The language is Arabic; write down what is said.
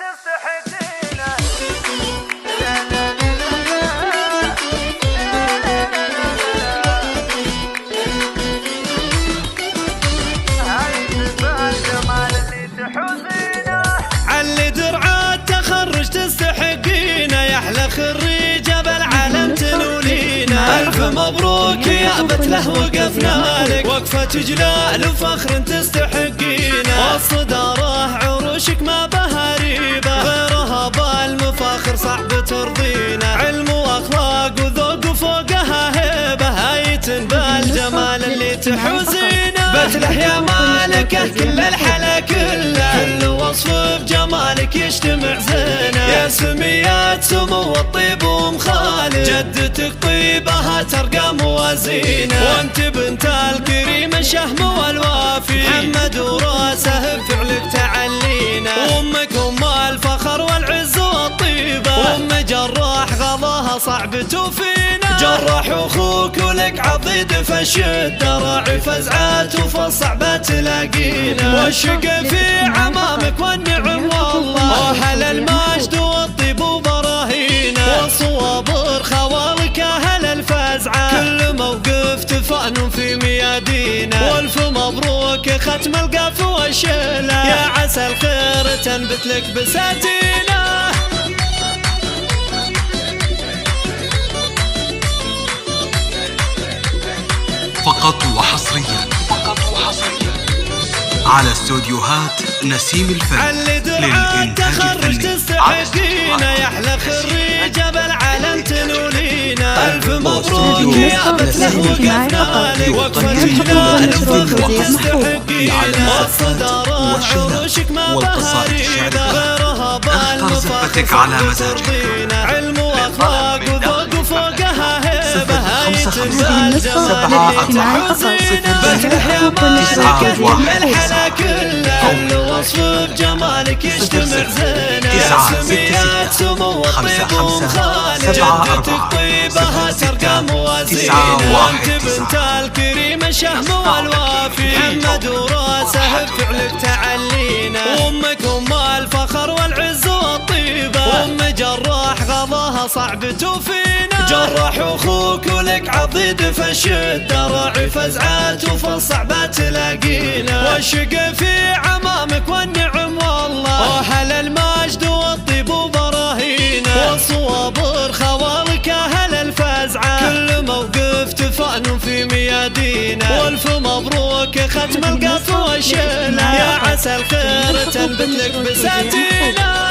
تستحقينه. هاي تبان جمال اللي تحوزينه. علي درعات تخرج تستحقينه، يا احلى خريجه بالعالم تنولينا. الف مبروك يا بتله وقفنا لك، وقفه جلال وفخر تستحقينه. والصداره عروشك ما بها ريبه، غيرها بالمفاخر صعب ترضينا. علم واخلاق وذوق وفوقها هيبه، هايتن بالجمال اللي تحوزينه. بتله يا مالكه كل الحلا كله، كل وصف بجمالك يجتمع زينه. يا سميات سمو الطيب ومخالف، جدتك طيبها ترقى موازينه. وانت بنت الكريم الشهم والوافي، محمد وراسه بفعلك تعلينا. وامك ام الفخر والعز والطيبه، وام جراح غضاها صعب توفينا. جراح اخوك ولك عضيد فالشده، راعي فزعات وفالصعبه تلاقينا. والشقى في عمامك والنعم والله، اهل المجد والطيب وبراهينا. والصوابر خوالك اهل الفزعه، كل موقف تفانوا في ميادينا. والف مبروك ختم القاف والشيله، يا عسى الخير تنبت لك بساتينه. فقط وحصريا على استوديوهات نسيم الفن. علي درعات تخرج تستحقينه، يا احلى خريجه بالعالم تنولينا. الف مبروك يا بتله وقفنا لك، وقفه جلال وفخر تستحقينه. والصداره عروشك ما بها ريبه، غيرها بالمفاخر على مزاجك. علم واخلاق وذوق وفوقها هيبه، هايتن الاجتماعي فقط. بتله يا مالكه كل الحلا كله، كل وصف بجمالك يجتمع زينه. يا سميات سمو الطيب ومخالف، جدتك طيبها ترقى موازينه. وانت بنت الكريم الشهم والوافي، محمد وراسه بفعلك تعلينا. وامك ام الفخر والعز والطيبه، وام جراح غضاها صعب توفينا. جراح اخوك ولك عضيد فالشده، راعي فزعات وفالصعبه تلاقينا. والشقى في عمامك والنعم والله، واهل المجد والطيب وبراهينا. والصوابر خوالك اهل الفزعه، كل موقف تفانوا في ميادينا. والف مبروك ختم القاف والشيله، يا عسى الخير تنبت لك بساتينه.